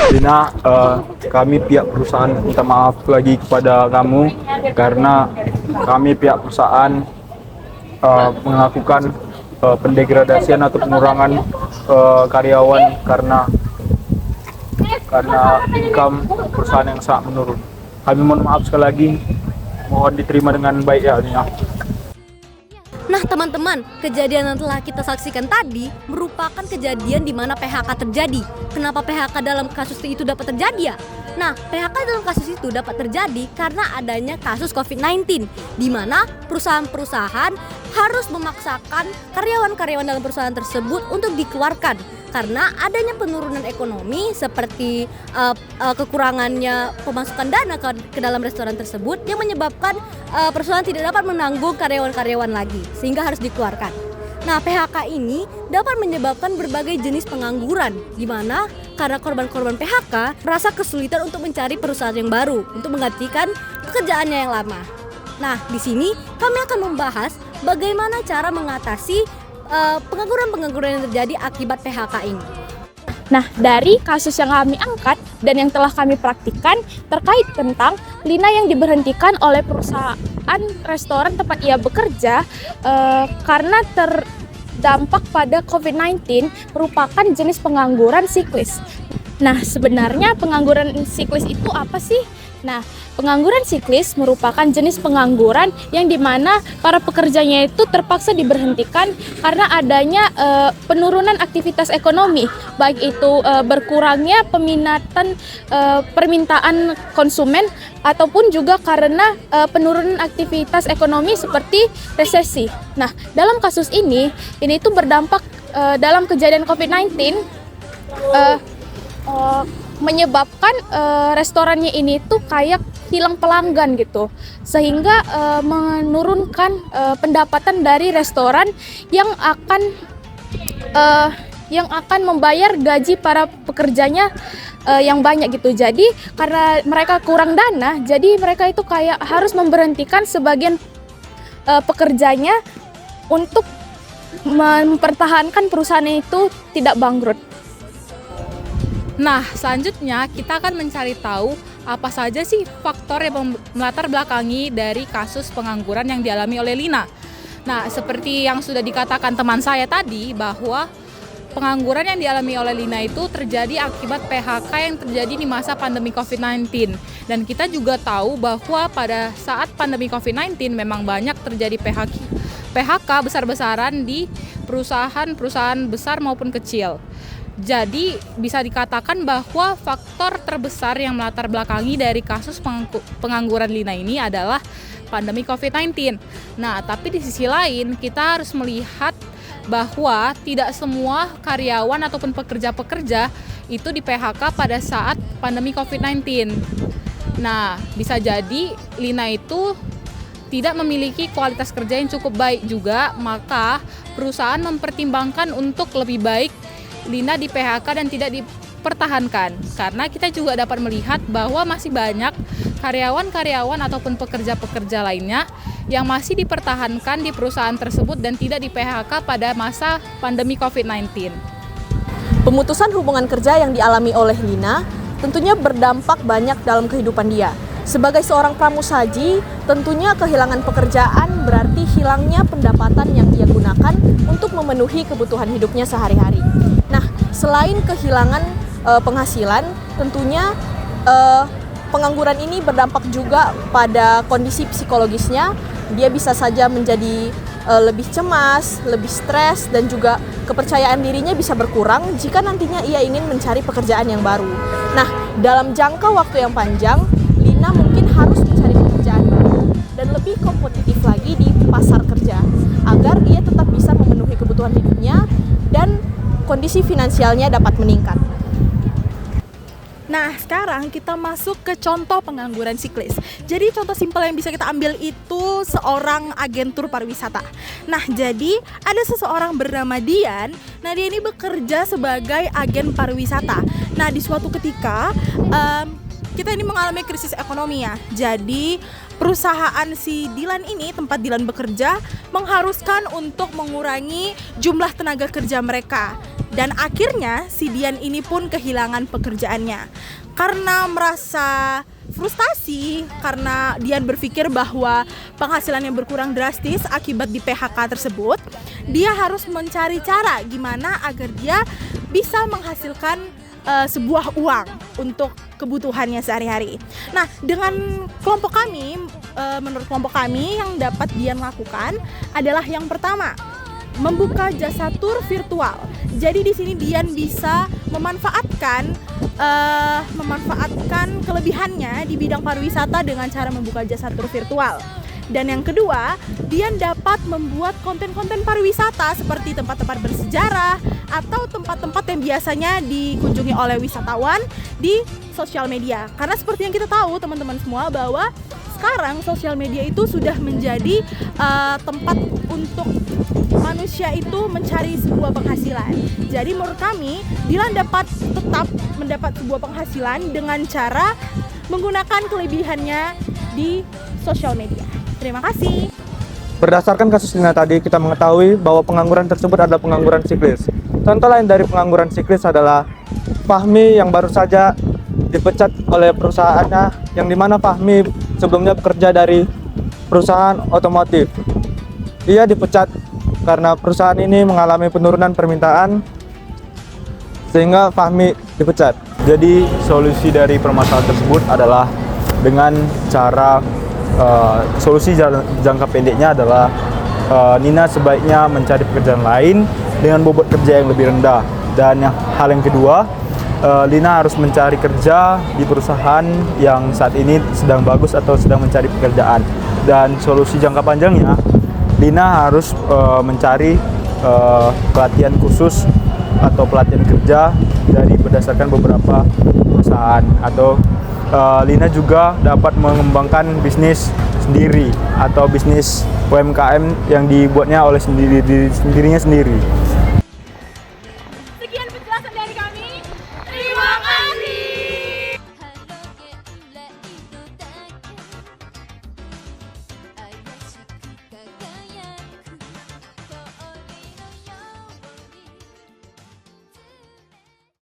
Lina, kami pihak perusahaan minta maaf lagi kepada kamu karena kami pihak perusahaan melakukan pendegradasian atau pengurangan karyawan karena income perusahaan yang sangat menurun. Kami mohon maaf sekali lagi, mohon diterima dengan baik ya Lina. Nah teman-teman, kejadian yang telah kita saksikan tadi merupakan kejadian di mana PHK terjadi. Kenapa PHK dalam kasus itu dapat terjadi ya? Nah, PHK dalam kasus itu dapat terjadi karena adanya kasus COVID-19, di mana perusahaan-perusahaan harus memaksakan karyawan-karyawan dalam perusahaan tersebut untuk dikeluarkan karena adanya penurunan ekonomi seperti kekurangannya pemasukan dana ke dalam restoran tersebut yang menyebabkan perusahaan tidak dapat menanggung karyawan-karyawan lagi sehingga harus dikeluarkan. Nah, PHK ini dapat menyebabkan berbagai jenis pengangguran di mana karena korban-korban PHK merasa kesulitan untuk mencari perusahaan yang baru untuk menggantikan pekerjaannya yang lama. Nah, di sini kami akan membahas bagaimana cara mengatasi pengangguran-pengangguran yang terjadi akibat PHK ini. Nah, dari kasus yang kami angkat dan yang telah kami praktikkan terkait tentang Lina yang diberhentikan oleh perusahaan restoran tempat ia bekerja karena terdampak pada COVID-19 merupakan jenis pengangguran siklis. Nah, sebenarnya pengangguran siklis itu apa sih? Nah, pengangguran siklis merupakan jenis pengangguran yang dimana para pekerjanya itu terpaksa diberhentikan karena adanya penurunan aktivitas ekonomi, baik itu berkurangnya permintaan konsumen ataupun juga karena penurunan aktivitas ekonomi seperti resesi. Nah, dalam kasus ini itu berdampak dalam kejadian COVID-19 menyebabkan restorannya ini tuh kayak hilang pelanggan gitu, sehingga menurunkan pendapatan dari restoran yang akan membayar gaji para pekerjanya yang banyak gitu. Jadi karena mereka kurang dana, jadi mereka itu kayak harus memberhentikan sebagian pekerjanya untuk mempertahankan perusahaan itu tidak bangkrut. Nah, selanjutnya kita akan mencari tahu apa saja sih faktor yang melatar belakangi dari kasus pengangguran yang dialami oleh Lina. Nah, seperti yang sudah dikatakan teman saya tadi bahwa pengangguran yang dialami oleh Lina itu terjadi akibat PHK yang terjadi di masa pandemi COVID-19. Dan kita juga tahu bahwa pada saat pandemi COVID-19 memang banyak terjadi PHK besar-besaran di perusahaan-perusahaan besar maupun kecil. Jadi bisa dikatakan bahwa faktor terbesar yang melatar belakangi dari kasus pengangguran Lina ini adalah pandemi COVID-19. Nah, tapi di sisi lain kita harus melihat bahwa tidak semua karyawan ataupun pekerja-pekerja itu di PHK pada saat pandemi COVID-19. Nah, bisa jadi Lina itu tidak memiliki kualitas kerja yang cukup baik juga, maka perusahaan mempertimbangkan untuk lebih baik Lina di PHK dan tidak dipertahankan. Karena kita juga dapat melihat bahwa masih banyak karyawan-karyawan ataupun pekerja-pekerja lainnya yang masih dipertahankan di perusahaan tersebut dan tidak di PHK pada masa pandemi COVID-19. Pemutusan hubungan kerja yang dialami oleh Lina tentunya berdampak banyak dalam kehidupan dia. Sebagai seorang pramusaji, tentunya kehilangan pekerjaan berarti hilangnya pendapatan yang ia gunakan untuk memenuhi kebutuhan hidupnya sehari-hari. Nah, selain kehilangan penghasilan, tentunya pengangguran ini berdampak juga pada kondisi psikologisnya. Dia bisa saja menjadi lebih cemas, lebih stres, dan juga kepercayaan dirinya bisa berkurang jika nantinya ia ingin mencari pekerjaan yang baru. Nah, dalam jangka waktu yang panjang, Lina mungkin harus mencari pekerjaan baru dan lebih kompetitif lagi di pasar kerja agar ia tetap bisa memenuhi kebutuhan hidupnya dan kondisi finansialnya dapat meningkat. Nah, sekarang kita masuk ke contoh pengangguran siklis. Jadi contoh simpel yang bisa kita ambil itu seorang agen tur pariwisata. Nah, jadi ada seseorang bernama Dian. Nah, dia ini bekerja sebagai agen pariwisata. Nah, di suatu ketika kita ini mengalami krisis ekonomi ya. Jadi perusahaan si Dilan ini, tempat Dilan bekerja, mengharuskan untuk mengurangi jumlah tenaga kerja mereka. Dan akhirnya si Dian ini pun kehilangan pekerjaannya. Karena merasa frustasi, karena Dian berpikir bahwa penghasilannya berkurang drastis akibat di PHK tersebut, dia harus mencari cara gimana agar dia bisa menghasilkan sebuah uang untuk kebutuhannya sehari-hari. Nah, dengan kelompok kami, menurut kelompok kami yang dapat Dian lakukan adalah yang pertama, membuka jasa tur virtual. Jadi di sini Dian bisa memanfaatkan kelebihannya di bidang pariwisata dengan cara membuka jasa tur virtual. Dan yang kedua, Dian dapat membuat konten-konten pariwisata seperti tempat-tempat bersejarah atau tempat-tempat yang biasanya dikunjungi oleh wisatawan di sosial media. Karena seperti yang kita tahu teman-teman semua bahwa sekarang sosial media itu sudah menjadi tempat untuk manusia itu mencari sebuah penghasilan. Jadi menurut kami, Dilan dapat tetap mendapat sebuah penghasilan dengan cara menggunakan kelebihannya di sosial media. Terima kasih. Berdasarkan kasus Lina tadi, kita mengetahui bahwa pengangguran tersebut adalah pengangguran siklis. Contoh lain dari pengangguran siklis adalah Fahmi yang baru saja dipecat oleh perusahaannya, yang dimana Fahmi sebelumnya bekerja dari perusahaan otomotif. Ia dipecat karena perusahaan ini mengalami penurunan permintaan sehingga Fahmi dipecat. Jadi solusi dari permasalahan tersebut adalah dengan cara solusi jangka pendeknya adalah Nina sebaiknya mencari pekerjaan lain dengan bobot kerja yang lebih rendah. Dan hal yang kedua, Lina harus mencari kerja di perusahaan yang saat ini sedang bagus atau sedang mencari pekerjaan. Dan solusi jangka panjangnya, Lina harus mencari pelatihan khusus atau pelatihan kerja dari berdasarkan beberapa perusahaan, atau Lina juga dapat mengembangkan bisnis sendiri atau bisnis UMKM yang dibuatnya oleh dirinya sendiri.